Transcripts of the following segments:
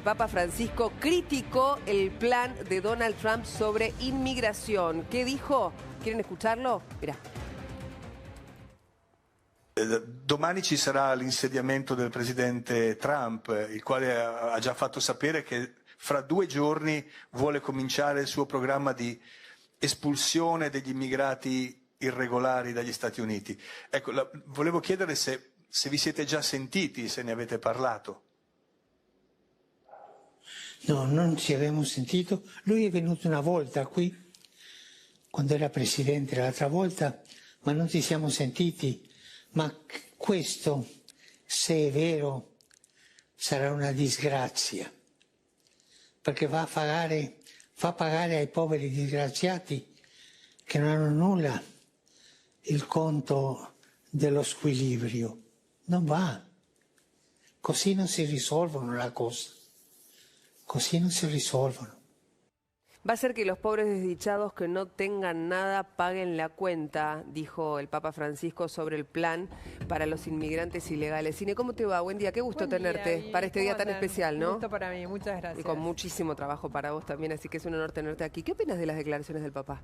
Papa Francisco criticó el plan de Donald Trump sobre inmigración. ¿Qué dijo? ¿Quieren escucharlo? Mirá. Domani ci sarà l'insediamento del presidente Trump, il quale ha già fatto sapere che fra 2 giorni vuole cominciare il suo programma di espulsione degli immigrati irregolari dagli Stati Uniti. Ecco, volevo chiedere se vi siete già sentiti, se ne avete parlato. No, non ci abbiamo sentito. Lui è venuto una volta qui, quando era presidente l'altra volta, ma non ci siamo sentiti. Ma questo, se è vero, sarà una disgrazia, perché fa pagare ai poveri disgraziati che non hanno nulla il conto dello squilibrio. Non va. Così non si risolvono le cose. Così non si risolvono. Va a ser que los pobres desdichados que no tengan nada paguen la cuenta, dijo el Papa Francisco sobre el plan para los inmigrantes ilegales. Cine, ¿cómo te va? Buen día, qué gusto tenerte para este día tan especial, ¿no? Un gusto para mí, muchas gracias. Y con muchísimo trabajo para vos también, así que es un honor tenerte aquí. ¿Qué opinas de las declaraciones del Papa?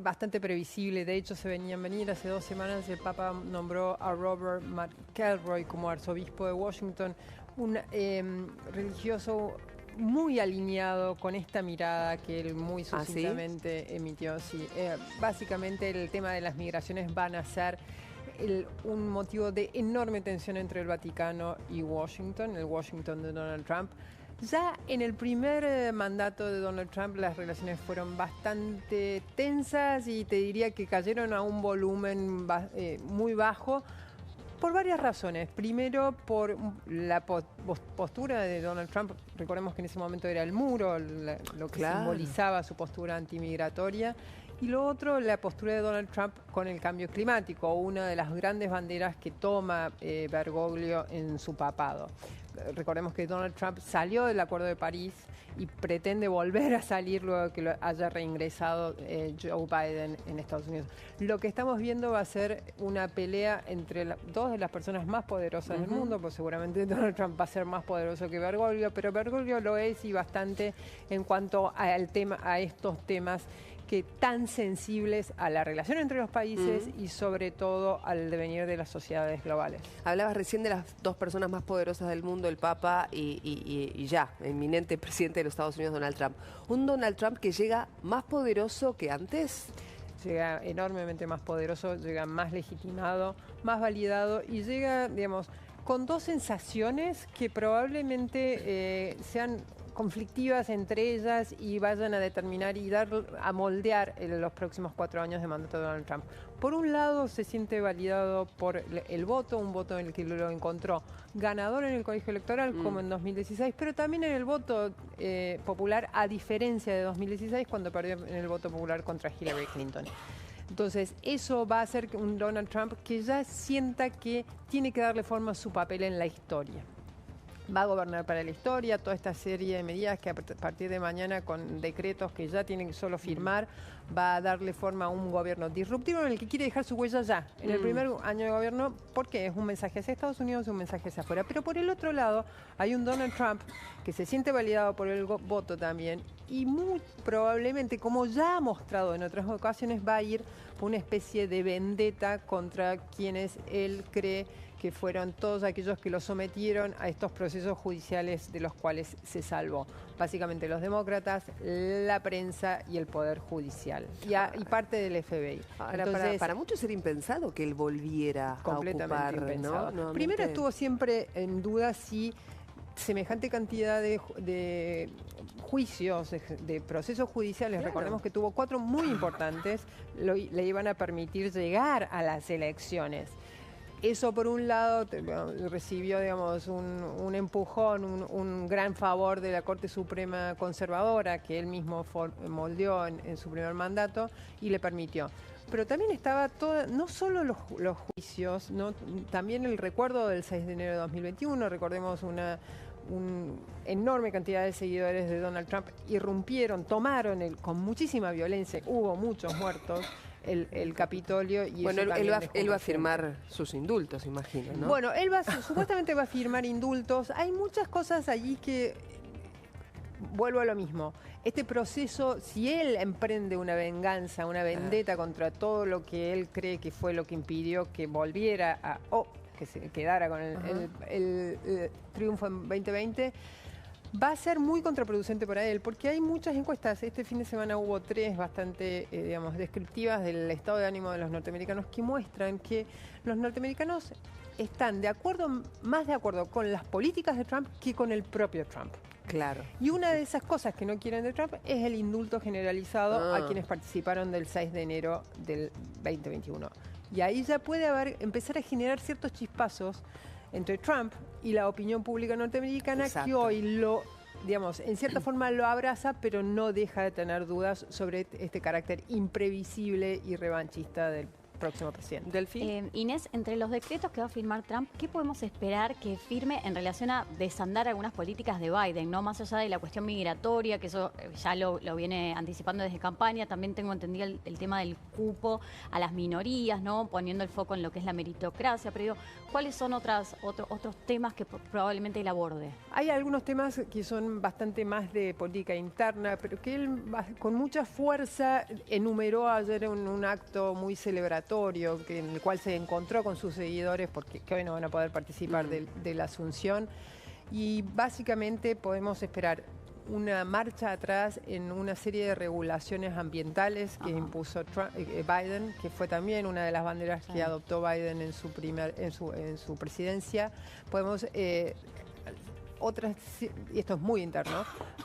Bastante previsible, de hecho se venían venir. Hace 2 semanas el Papa nombró a Robert McElroy como arzobispo de Washington, un religioso muy alineado con esta mirada que él muy sucintamente emitió. Sí. Básicamente el tema de las migraciones van a ser un motivo de enorme tensión entre el Vaticano y Washington, el Washington de Donald Trump. Ya en el primer mandato de Donald Trump las relaciones fueron bastante tensas y te diría que cayeron a un volumen muy bajo, por varias razones. Primero, por la postura de Donald Trump. Recordemos que en ese momento era el muro, lo que simbolizaba su postura antimigratoria. Y lo otro, la postura de Donald Trump con el cambio climático, una de las grandes banderas que toma Bergoglio en su papado. Recordemos que Donald Trump salió del Acuerdo de París y pretende volver a salir luego de que lo haya reingresado Joe Biden en Estados Unidos. Lo que estamos viendo va a ser una pelea entre 2 de las personas más poderosas del mundo, pues seguramente Donald Trump va a ser más poderoso que Bergoglio, pero Bergoglio lo es y bastante en cuanto a estos temas que tan sensibles a la relación entre los países y sobre todo al devenir de las sociedades globales. Hablabas recién de las 2 personas más poderosas del mundo, el Papa y ya, eminente presidente de los Estados Unidos, Donald Trump. ¿Un Donald Trump que llega más poderoso que antes? Llega enormemente más poderoso, llega más legitimado, más validado y llega, digamos, con 2 sensaciones que probablemente sean conflictivas entre ellas y vayan a determinar y a moldear los próximos 4 años de mandato de Donald Trump. Por un lado, se siente validado por el voto, un voto en el que lo encontró ganador en el colegio electoral, como en 2016, pero también en el voto popular, a diferencia de 2016, cuando perdió en el voto popular contra Hillary Clinton. Entonces, eso va a hacer un Donald Trump que ya sienta que tiene que darle forma a su papel en la historia. Va a gobernar para la historia, toda esta serie de medidas que a partir de mañana, con decretos que ya tienen que solo firmar, va a darle forma a un gobierno disruptivo en el que quiere dejar su huella ya, en el primer año de gobierno, porque es un mensaje hacia Estados Unidos y un mensaje hacia afuera. Pero por el otro lado, hay un Donald Trump que se siente validado por el voto también y muy probablemente, como ya ha mostrado en otras ocasiones, va a ir por una especie de vendetta contra quienes él cree que fueron todos aquellos que lo sometieron a estos procesos judiciales de los cuales se salvó. Básicamente los demócratas, la prensa y el Poder Judicial. Y parte del FBI. Ahora, entonces, para muchos era impensado que él volviera a ocupar, impensado. ¿no? Primero estuvo siempre en duda si semejante cantidad de juicios, de procesos judiciales, recordemos que tuvo 4 muy importantes, le iban a permitir llegar a las elecciones. Eso por un lado recibió, digamos, un empujón, un gran favor de la Corte Suprema conservadora que él mismo moldeó en su primer mandato y le permitió. Pero también estaba no solo los juicios, ¿no? También el recuerdo del 6 de enero de 2021, recordemos una enorme cantidad de seguidores de Donald Trump irrumpieron, tomaron con muchísima violencia, hubo muchos muertos, el Capitolio. Y bueno, él va a firmar sus indultos, imagino, ¿no? Bueno, él supuestamente va a firmar indultos. Hay muchas cosas allí que vuelvo a lo mismo. Este proceso, si él emprende una venganza, una vendetta contra todo lo que él cree que fue lo que impidió que volviera que se quedara con el triunfo en 2020, va a ser muy contraproducente para él, porque hay muchas encuestas. Este fin de semana hubo 3 bastante, descriptivas del estado de ánimo de los norteamericanos que muestran que los norteamericanos están más de acuerdo con las políticas de Trump que con el propio Trump. Claro. Y una de esas cosas que no quieren de Trump es el indulto generalizado a quienes participaron del 6 de enero del 2021. Y ahí ya puede empezar a generar ciertos chispazos entre Trump y la opinión pública norteamericana. Exacto. Que hoy en cierta forma lo abraza, pero no deja de tener dudas sobre este carácter imprevisible y revanchista del próximo presidente. Delphi. Inés, entre los decretos que va a firmar Trump, ¿qué podemos esperar que firme en relación a desandar algunas políticas de Biden, ¿no? Más allá de la cuestión migratoria, que eso ya lo viene anticipando desde campaña, también tengo entendido el tema del cupo a las minorías, ¿no? Poniendo el foco en lo que es la meritocracia, pero digo, ¿cuáles son otros temas que probablemente él aborde? Hay algunos temas que son bastante más de política interna, pero que él con mucha fuerza enumeró ayer en un acto muy celebratorio, en el cual se encontró con sus seguidores, porque que hoy no van a poder participar de la Asunción. Y básicamente podemos esperar una marcha atrás en una serie de regulaciones ambientales que impuso Biden, que fue también una de las banderas que adoptó Biden en su presidencia. Podemos otras, y esto es muy interno,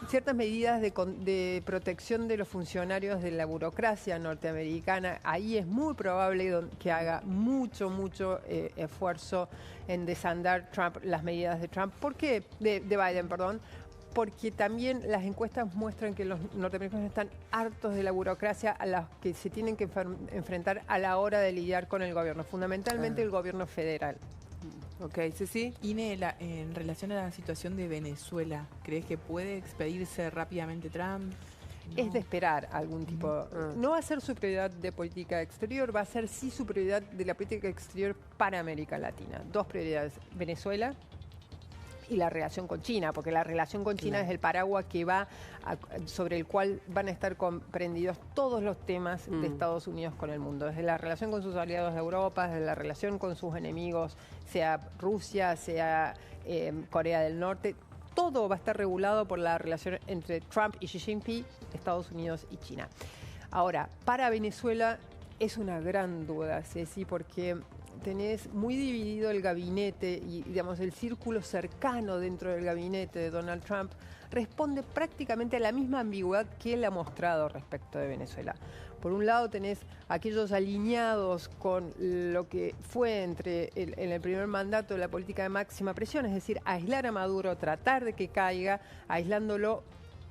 ciertas medidas de protección de los funcionarios de la burocracia norteamericana. Ahí es muy probable que haga mucho esfuerzo en desandar Trump, las medidas de Trump. ¿Por qué? De Biden, perdón. Porque también las encuestas muestran que los norteamericanos están hartos de la burocracia a la que se tienen que enfrentar a la hora de lidiar con el gobierno, fundamentalmente el gobierno federal. Ok, sí. Ine, en relación a la situación de Venezuela, ¿crees que puede expedirse rápidamente Trump? No. Es de esperar algún tipo. No va a ser su prioridad de política exterior, va a ser sí su prioridad de la política exterior para América Latina. 2 prioridades: Venezuela y la relación con China, porque la relación con China es el paraguas que sobre el cual van a estar comprendidos todos los temas de Estados Unidos con el mundo, desde la relación con sus aliados de Europa, desde la relación con sus enemigos, sea Rusia, sea Corea del Norte. Todo va a estar regulado por la relación entre Trump y Xi Jinping, Estados Unidos y China. Ahora, para Venezuela es una gran duda, Ceci, porque tenés muy dividido el gabinete y, digamos, el círculo cercano dentro del gabinete de Donald Trump responde prácticamente a la misma ambigüedad que él ha mostrado respecto de Venezuela. Por un lado tenés aquellos alineados con lo que fue en el primer mandato de la política de máxima presión, es decir, aislar a Maduro, tratar de que caiga, aislándolo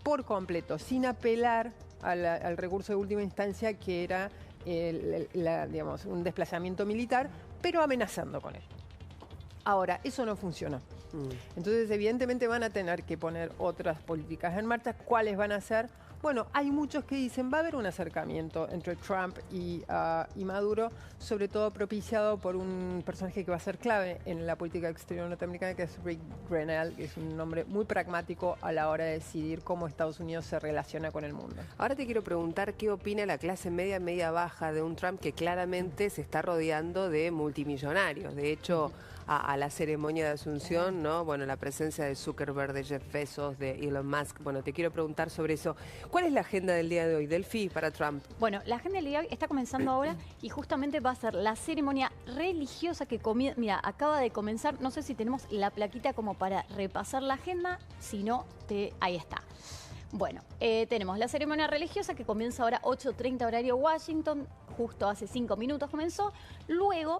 por completo, sin apelar al recurso de última instancia que era un desplazamiento militar, pero amenazando con él. Ahora, eso no funciona. Entonces, evidentemente van a tener que poner otras políticas en marcha. ¿Cuáles van a ser? Bueno, hay muchos que dicen va a haber un acercamiento entre Trump y Maduro, sobre todo propiciado por un personaje que va a ser clave en la política exterior norteamericana, que es Rick Grenell, que es un hombre muy pragmático a la hora de decidir cómo Estados Unidos se relaciona con el mundo. Ahora te quiero preguntar qué opina la clase media baja de un Trump que claramente se está rodeando de multimillonarios. De hecho, a la ceremonia de Asunción, ¿no? Bueno, la presencia de Zuckerberg, de Jeff Bezos, de Elon Musk. Bueno, te quiero preguntar sobre eso. ¿Cuál es la agenda del día de hoy, Delphi, para Trump? Bueno, la agenda del día de hoy está comenzando ahora y justamente va a ser la ceremonia religiosa que mira, acaba de comenzar. No sé si tenemos la plaquita como para repasar la agenda, si no, ahí está. Bueno, tenemos la ceremonia religiosa que comienza ahora 8:30 horario Washington, justo hace 5 minutos comenzó. Luego,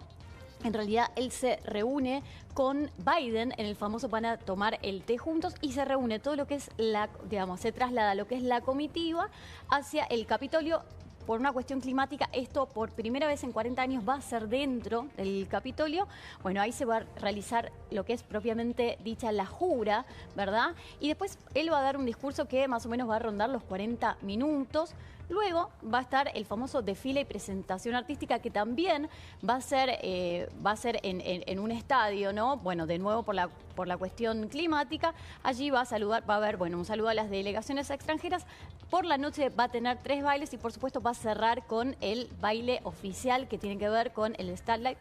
en realidad, él se reúne con Biden en el famoso van a tomar el té juntos y se reúne todo lo que es se traslada lo que es la comitiva hacia el Capitolio. Por una cuestión climática, esto por primera vez en 40 años va a ser dentro del Capitolio. Bueno, ahí se va a realizar lo que es propiamente dicha la jura, ¿verdad? Y después él va a dar un discurso que más o menos va a rondar los 40 minutos. Luego va a estar el famoso desfile y presentación artística, que también va a ser en un estadio, ¿no? Bueno, de nuevo por la cuestión climática. Allí va a haber, bueno, un saludo a las delegaciones extranjeras. Por la noche va a tener 3 bailes y por supuesto va a cerrar con el baile oficial que tiene que ver con el Starlight,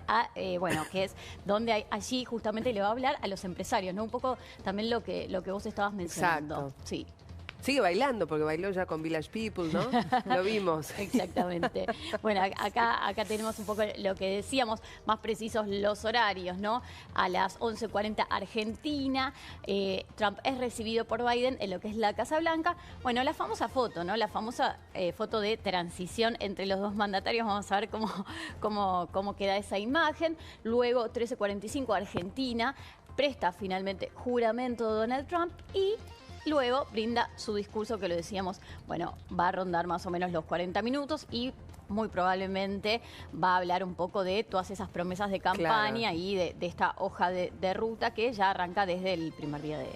bueno, que es donde allí justamente le va a hablar a los empresarios, ¿no? Un poco también lo que vos estabas mencionando. Exacto. Sí. Sigue bailando, porque bailó ya con Village People, ¿no? Lo vimos. Exactamente. Bueno, acá tenemos un poco lo que decíamos, más precisos los horarios, ¿no? A las 11:40 Argentina, Trump es recibido por Biden en lo que es la Casa Blanca. Bueno, la famosa foto, ¿no? La famosa foto de transición entre los dos mandatarios. Vamos a ver cómo queda esa imagen. Luego, 13:45 Argentina, presta finalmente juramento Donald Trump y luego brinda su discurso, que lo decíamos, bueno, va a rondar más o menos los 40 minutos y muy probablemente va a hablar un poco de todas esas promesas de campaña y de esta hoja de ruta que ya arranca desde el primer día de...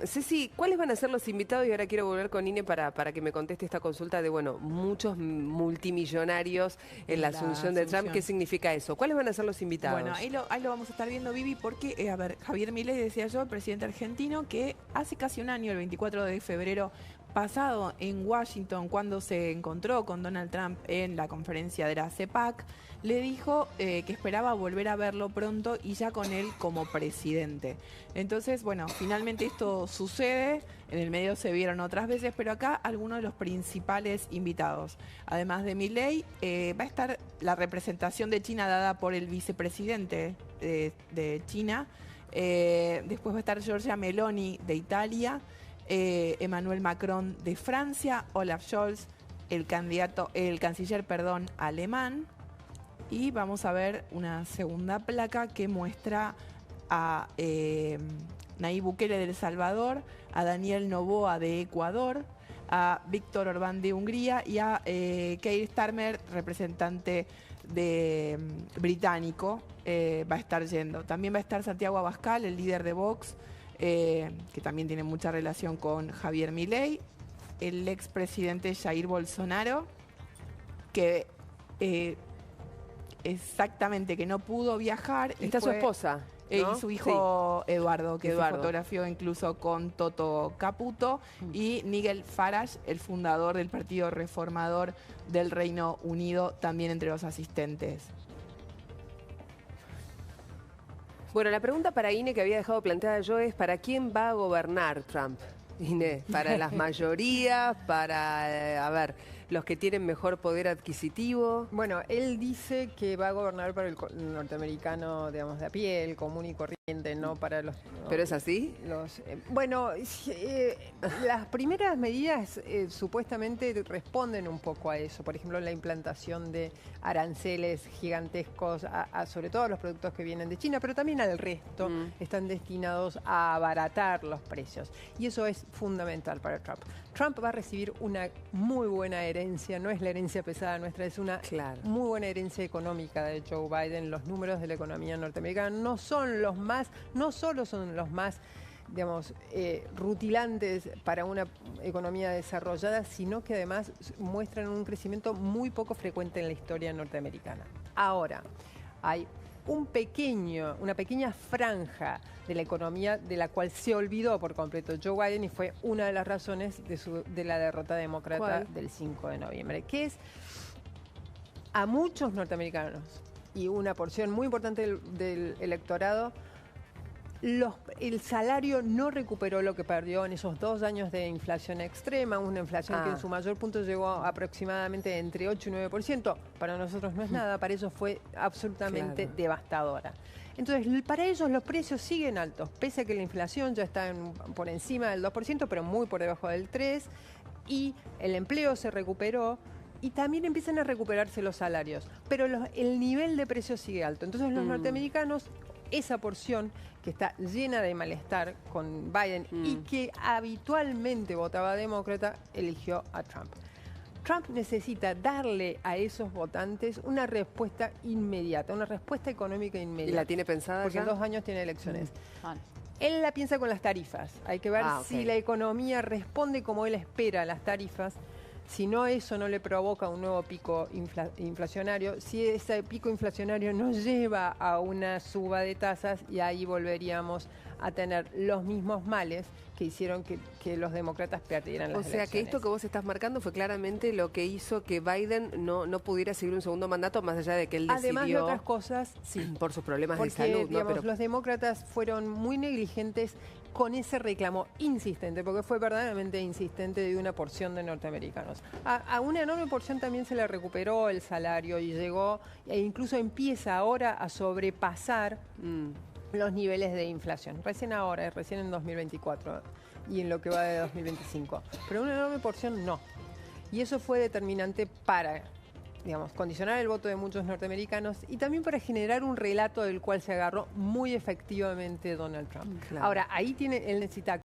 Ceci, ¿cuáles van a ser los invitados? Y ahora quiero volver con Ine para que me conteste esta consulta de, bueno, muchos multimillonarios en la asunción de Trump. ¿Qué significa eso? ¿Cuáles van a ser los invitados? Bueno, ahí lo vamos a estar viendo, Vivi, porque, a ver, Javier Milei, decía yo, el presidente argentino, que hace casi un año, el 24 de febrero pasado, en Washington, cuando se encontró con Donald Trump en la conferencia de la CEPAC, le dijo que esperaba volver a verlo pronto y ya con él como presidente. Entonces, bueno, finalmente esto sucede. En el medio se vieron otras veces, pero acá algunos de los principales invitados. Además de Milei, va a estar la representación de China dada por el vicepresidente de China. Después va a estar Giorgia Meloni de Italia, Emmanuel Macron de Francia, Olaf Scholz, el canciller alemán. Y vamos a ver una segunda placa que muestra a Nayib Bukele de El Salvador, a Daniel Noboa de Ecuador, a Víctor Orbán de Hungría y a Keir Starmer, representante británico, va a estar yendo. También va a estar Santiago Abascal, el líder de Vox, que también tiene mucha relación con Javier Milei, el expresidente Jair Bolsonaro, que exactamente que no pudo viajar. Está su esposa, ¿no? Y su hijo Eduardo, que se fotografió incluso con Toto Caputo, y Nigel Farage, el fundador del Partido Reformador del Reino Unido, también entre los asistentes. Bueno, la pregunta para Ine que había dejado planteada yo es, ¿para quién va a gobernar Trump? Ine, ¿para las mayorías? ¿Para, a ver, los que tienen mejor poder adquisitivo? Bueno, él dice que va a gobernar para el norteamericano, digamos, de a pie, el común y corriente, no para los... No, ¿pero es así? Bueno, las primeras medidas supuestamente responden un poco a eso. Por ejemplo, la implantación de aranceles gigantescos, sobre todo a los productos que vienen de China, pero también al resto, están destinados a abaratar los precios. Y eso es fundamental para Trump. Trump va a recibir una muy buena herencia, no es la herencia pesada nuestra, es una muy buena herencia económica de Joe Biden. Los números de la economía norteamericana no solo son los más, digamos, rutilantes para una economía desarrollada, sino que además muestran un crecimiento muy poco frecuente en la historia norteamericana. Ahora, hay una pequeña franja de la economía de la cual se olvidó por completo Joe Biden y fue una de las razones de la derrota demócrata del 5 de noviembre, que es a muchos norteamericanos y una porción muy importante del electorado, el salario no recuperó lo que perdió en esos 2 años de inflación extrema, una inflación que en su mayor punto llegó aproximadamente entre 8 y 9%. Para nosotros no es nada, para ellos fue absolutamente devastadora. Entonces, para ellos los precios siguen altos, pese a que la inflación ya está por encima del 2%, pero muy por debajo del 3%, y el empleo se recuperó, y también empiezan a recuperarse los salarios, pero el nivel de precios sigue alto. Entonces, los norteamericanos, esa porción que está llena de malestar con Biden y que habitualmente votaba demócrata, eligió a Trump. Trump necesita darle a esos votantes una respuesta inmediata, una respuesta económica inmediata. ¿Y la tiene pensada? Porque en 2 años tiene elecciones. Él la piensa con las tarifas. Hay que ver si la economía responde como él espera a las tarifas. Si no, eso no le provoca un nuevo pico inflacionario. Si ese pico inflacionario nos lleva a una suba de tasas, y ahí volveríamos a tener los mismos males que hicieron que los demócratas perdieran las elecciones. O sea que esto que vos estás marcando fue claramente lo que hizo que Biden no pudiera seguir un segundo mandato, más allá de que él decidió... Además de otras cosas, sí. Por sus problemas Porque, de salud, ¿no? digamos, los demócratas fueron muy negligentes con ese reclamo insistente, porque fue verdaderamente insistente de una porción de norteamericanos. A una enorme porción también se le recuperó el salario y llegó, e incluso empieza ahora a sobrepasar los niveles de inflación. Recién ahora, recién en 2024 y en lo que va de 2025. Pero una enorme porción no. Y eso fue determinante para, digamos, condicionar el voto de muchos norteamericanos y también para generar un relato del cual se agarró muy efectivamente Donald Trump. Claro. Ahora, ahí él necesita